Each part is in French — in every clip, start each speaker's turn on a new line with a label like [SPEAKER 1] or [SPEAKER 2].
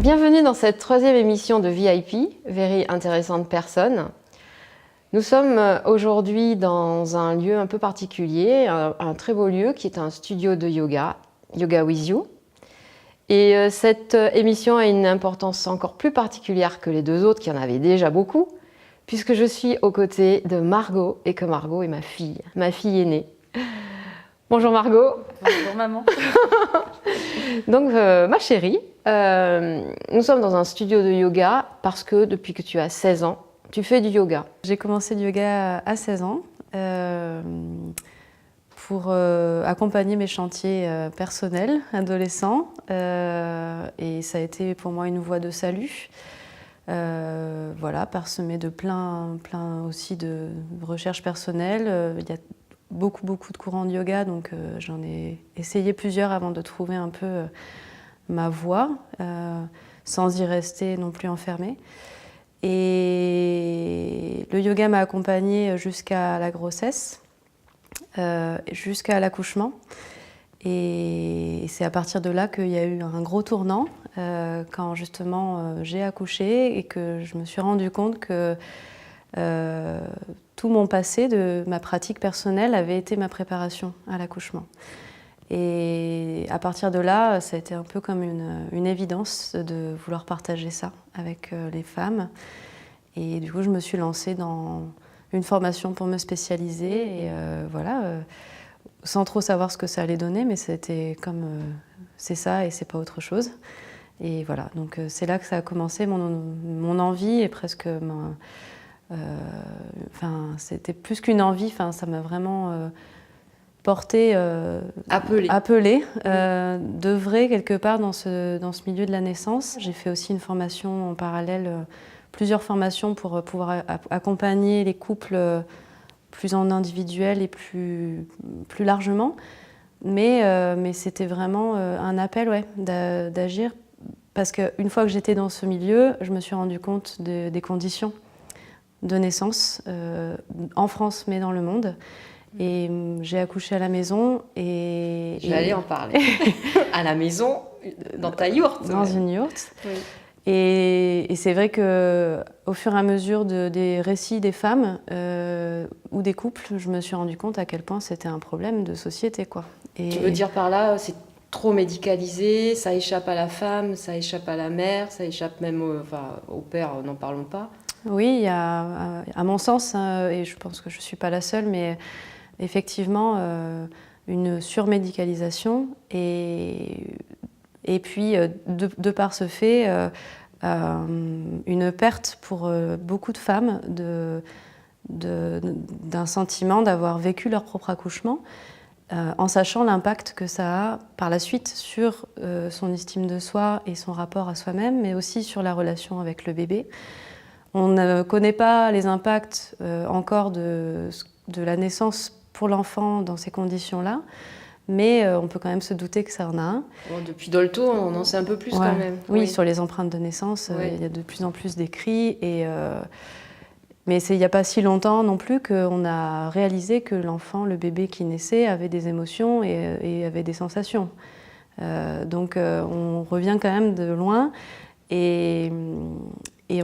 [SPEAKER 1] Bienvenue dans cette troisième émission de VIP, Very Intéressante Personne. Nous sommes aujourd'hui dans un lieu un peu particulier, un très beau lieu qui est un studio de yoga, Yoga with You. Et cette émission a une importance encore plus particulière que les deux autres qui en avaient déjà beaucoup, puisque je suis aux côtés de Margot et que Margot est ma fille aînée. Bonjour Margot.
[SPEAKER 2] Bonjour maman.
[SPEAKER 1] Donc ma chérie, nous sommes dans un studio de yoga parce que depuis que tu as 16 ans, tu fais du yoga.
[SPEAKER 2] J'ai commencé le yoga à 16 ans pour accompagner mes chantiers personnels, adolescents. Et ça a été pour moi une voie de salut. Voilà, parsemée de plein aussi de recherches personnelles. Il y a beaucoup de courants de yoga, donc j'en ai essayé plusieurs avant de trouver un peu ma voie, sans y rester non plus enfermée. Et le yoga m'a accompagnée jusqu'à la grossesse, jusqu'à l'accouchement. Et c'est à partir de là qu'il y a eu un gros tournant, quand justement j'ai accouché et que je me suis rendu compte que tout mon passé de ma pratique personnelle avait été ma préparation à l'accouchement. Et à partir de là, ça a été un peu comme une évidence de vouloir partager ça avec les femmes. Et du coup, je me suis lancée dans une formation pour me spécialiser. Et voilà, sans trop savoir ce que ça allait donner, mais c'était comme c'est ça et c'est pas autre chose. Et voilà, donc c'est là que ça a commencé, mon envie et presque c'était plus qu'une envie, ça m'a vraiment portée, appelée d'œuvrer quelque part dans ce milieu de la naissance. J'ai fait aussi une formation en parallèle, plusieurs formations pour pouvoir accompagner les couples plus en individuel et plus largement. Mais c'était vraiment un appel d'agir, parce qu'une fois que j'étais dans ce milieu, je me suis rendu compte des conditions de naissance en France mais dans le monde. Et j'ai accouché à la maison et...
[SPEAKER 1] J'allais en parler. À la maison, dans ta yourte.
[SPEAKER 2] Dans une yourte.
[SPEAKER 1] Oui.
[SPEAKER 2] Et c'est vrai qu'au fur et à mesure des récits des femmes ou des couples, je me suis rendu compte à quel point c'était un problème de société, quoi. Et...
[SPEAKER 1] Tu veux dire par là, c'est trop médicalisé, ça échappe à la femme, ça échappe à la mère, ça échappe même au père, n'en parlons pas.
[SPEAKER 2] Oui, il y a, à mon sens, et je pense que je ne suis pas la seule, mais effectivement, une surmédicalisation et puis, de par ce fait, une perte pour beaucoup de femmes d'un sentiment d'avoir vécu leur propre accouchement, en sachant l'impact que ça a par la suite sur son estime de soi et son rapport à soi-même, mais aussi sur la relation avec le bébé. On ne connaît pas les impacts encore de la naissance pour l'enfant dans ces conditions-là, mais on peut quand même se douter que ça en a un.
[SPEAKER 1] Bon, depuis Dolto, on en sait un peu plus quand même.
[SPEAKER 2] Oui, sur les empreintes de naissance, il y a de plus en plus d'écrits. Mais il n'y a pas si longtemps non plus qu'on a réalisé que l'enfant, le bébé qui naissait, avait des émotions et avait des sensations. Donc on revient quand même de loin. Et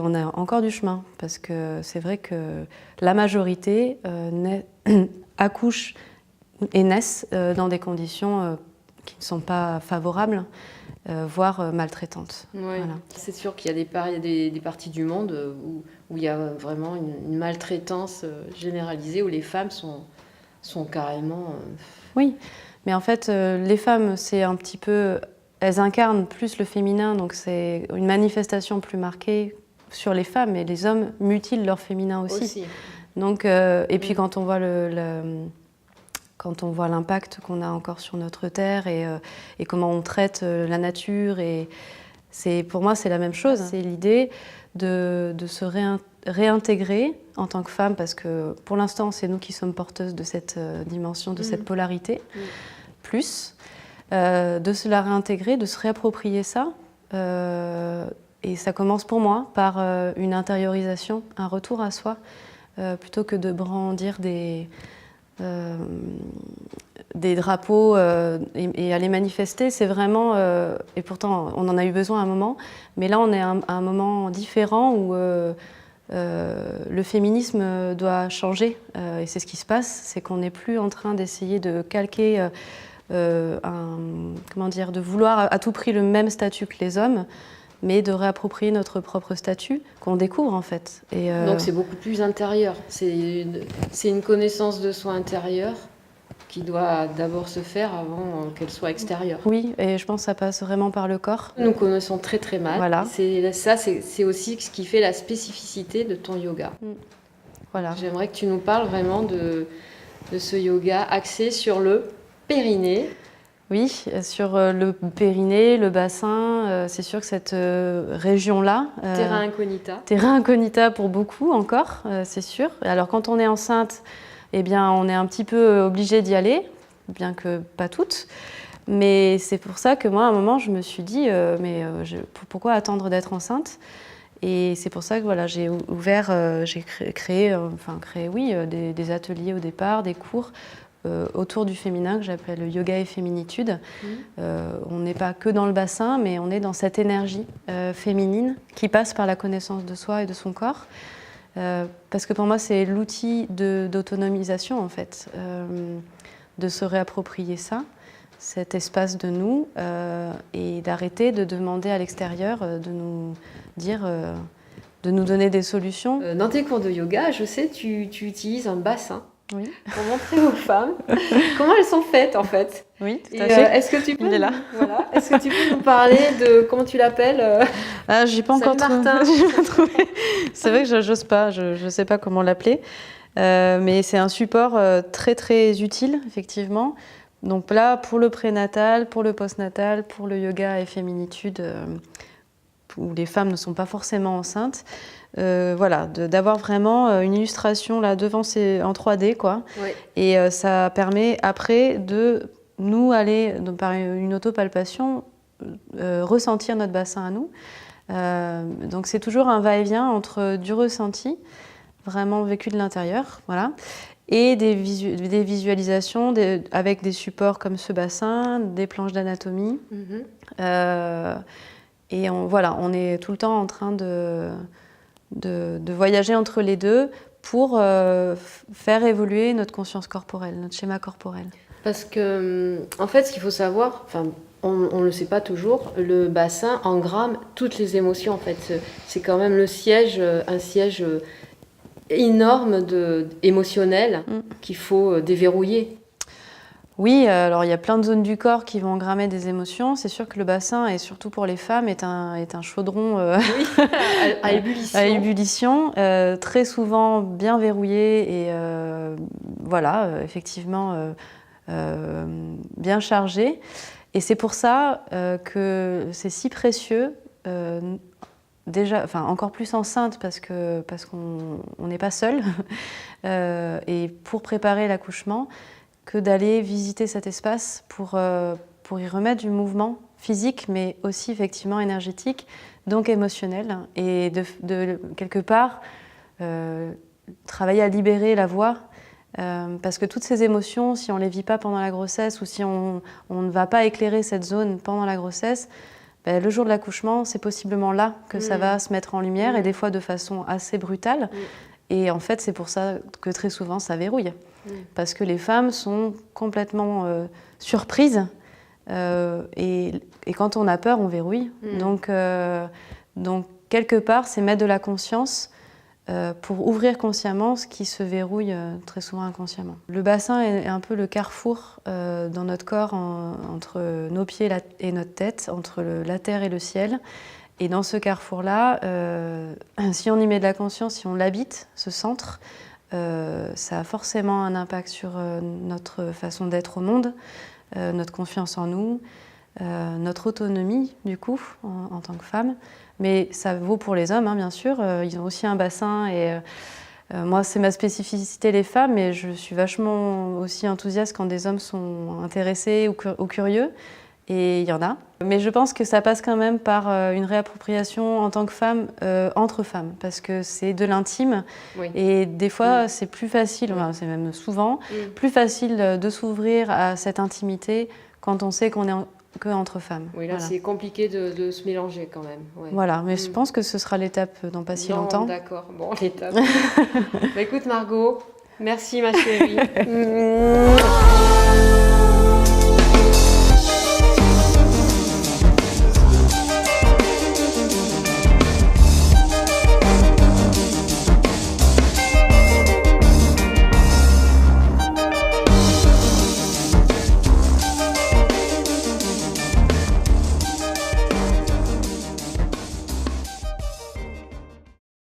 [SPEAKER 2] on a encore du chemin, parce que c'est vrai que la majorité accouche et naissent dans des conditions qui ne sont pas favorables, voire maltraitantes.
[SPEAKER 1] Oui.
[SPEAKER 2] Voilà.
[SPEAKER 1] C'est sûr qu'il y a des parties du monde où il y a vraiment une maltraitance généralisée, où les femmes sont carrément...
[SPEAKER 2] Oui, mais en fait, les femmes, c'est un petit peu... Elles incarnent plus le féminin, donc c'est une manifestation plus marquée sur les femmes, et les hommes mutilent leur féminin aussi. Donc, et puis quand on voit quand on voit l'impact qu'on a encore sur notre terre et comment on traite la nature, et pour moi c'est la même chose. C'est l'idée de se réintégrer en tant que femme, parce que pour l'instant c'est nous qui sommes porteuses de cette dimension, de cette polarité, plus de se la réintégrer, de se réapproprier ça. Et ça commence pour moi par une intériorisation, un retour à soi, plutôt que de brandir des des drapeaux et aller manifester, c'est vraiment, et pourtant on en a eu besoin à un moment, mais là on est à un moment différent où le féminisme doit changer, et c'est ce qui se passe, c'est qu'on n'est plus en train d'essayer de calquer, comment dire, de vouloir à tout prix le même statut que les hommes, mais de réapproprier notre propre statut qu'on découvre en fait. Et
[SPEAKER 1] donc c'est beaucoup plus intérieur, c'est une connaissance de soi intérieur qui doit d'abord se faire avant qu'elle soit extérieure.
[SPEAKER 2] Oui, et je pense que ça passe vraiment par le corps.
[SPEAKER 1] Nous connaissons très très mal.
[SPEAKER 2] Voilà.
[SPEAKER 1] C'est aussi ce qui fait la spécificité de ton yoga.
[SPEAKER 2] Voilà.
[SPEAKER 1] J'aimerais que tu nous parles vraiment de ce yoga axé sur le périnée.
[SPEAKER 2] Oui, sur le périnée, le bassin, c'est sûr que cette région-là...
[SPEAKER 1] terrain incognita.
[SPEAKER 2] Terrain incognita pour beaucoup encore, c'est sûr. Alors quand on est enceinte, eh bien, on est un petit peu obligé d'y aller, bien que pas toutes. Mais c'est pour ça que moi, à un moment, je me suis dit, pourquoi attendre d'être enceinte ? Et c'est pour ça que voilà, j'ai ouvert, j'ai créé des ateliers au départ, des cours autour du féminin que j'appelle le yoga et féminitude. On n'est pas que dans le bassin, mais on est dans cette énergie féminine qui passe par la connaissance de soi et de son corps. Parce que pour moi, c'est l'outil d'autonomisation, en fait, de se réapproprier ça, cet espace de nous, et d'arrêter de demander à l'extérieur de nous dire, de nous donner des solutions.
[SPEAKER 1] Dans tes cours de yoga, je sais, tu utilises un bassin.
[SPEAKER 2] Oui.
[SPEAKER 1] Pour montrer aux femmes comment elles sont faites en fait.
[SPEAKER 2] Oui, tout à fait.
[SPEAKER 1] Est-ce que tu peux
[SPEAKER 2] Il est là.
[SPEAKER 1] Voilà. Est-ce que tu peux nous parler de comment tu l'appelles
[SPEAKER 2] Ah, j'ai pas encore
[SPEAKER 1] Martin.
[SPEAKER 2] trouvé. C'est vrai que j'ose pas, je sais pas comment l'appeler, mais c'est un support très très utile effectivement. Donc là, pour le prénatal, pour le postnatal, pour le yoga et féminitude, où les femmes ne sont pas forcément enceintes. Voilà, d'avoir vraiment une illustration là devant en 3D, quoi.
[SPEAKER 1] Oui.
[SPEAKER 2] Et ça permet après de nous aller, par une autopalpation, ressentir notre bassin à nous. Donc c'est toujours un va-et-vient entre du ressenti, vraiment vécu de l'intérieur, voilà, et des visualisations avec des supports comme ce bassin, des planches d'anatomie. Et on est tout le temps en train de voyager entre les deux pour faire évoluer notre conscience corporelle, notre schéma corporel.
[SPEAKER 1] Parce que, en fait, ce qu'il faut savoir, on ne le sait pas toujours, le bassin engramme toutes les émotions. En fait, c'est quand même un siège énorme émotionnel qu'il faut déverrouiller.
[SPEAKER 2] Oui, alors il y a plein de zones du corps qui vont engrammer des émotions. C'est sûr que le bassin, et surtout pour les femmes, est un chaudron
[SPEAKER 1] à ébullition.
[SPEAKER 2] À ébullition, très souvent bien verrouillé et effectivement bien chargé. Et c'est pour ça que c'est si précieux, déjà, encore plus enceinte parce qu'on n'est pas seul, et pour préparer l'accouchement, que d'aller visiter cet espace pour y remettre du mouvement physique, mais aussi effectivement énergétique, donc émotionnel, et de quelque part travailler à libérer la voix, parce que toutes ces émotions, si on ne les vit pas pendant la grossesse ou si on ne va pas éclairer cette zone pendant la grossesse, le jour de l'accouchement, c'est possiblement là que ça va se mettre en lumière, et des fois de façon assez brutale. Et en fait, c'est pour ça que très souvent, ça verrouille. Parce que les femmes sont complètement surprises. Et quand on a peur, on verrouille. Donc, quelque part, c'est mettre de la conscience pour ouvrir consciemment ce qui se verrouille très souvent inconsciemment. Le bassin est un peu le carrefour dans notre corps entre nos pieds et notre tête, entre la terre et le ciel. Et dans ce carrefour-là, si on y met de la conscience, si on l'habite, ce centre, ça a forcément un impact sur notre façon d'être au monde, notre confiance en nous, notre autonomie, du coup, en tant que femme. Mais ça vaut pour les hommes, hein, bien sûr. Ils ont aussi un bassin et moi, c'est ma spécificité, les femmes, mais je suis vachement aussi enthousiaste quand des hommes sont intéressés ou curieux. Et il y en a. Mais je pense que ça passe quand même par une réappropriation en tant que femme, entre femmes, parce que c'est de l'intime.
[SPEAKER 1] Oui.
[SPEAKER 2] Et des fois, c'est plus facile, enfin, c'est même souvent, plus facile de s'ouvrir à cette intimité quand on sait qu'on est que entre femmes.
[SPEAKER 1] Oui, là,
[SPEAKER 2] voilà.
[SPEAKER 1] C'est compliqué de se mélanger quand même. Ouais.
[SPEAKER 2] Voilà, mais je pense que ce sera l'étape dans pas si longtemps.
[SPEAKER 1] D'accord, bon, l'étape. Écoute Margot, merci ma chérie.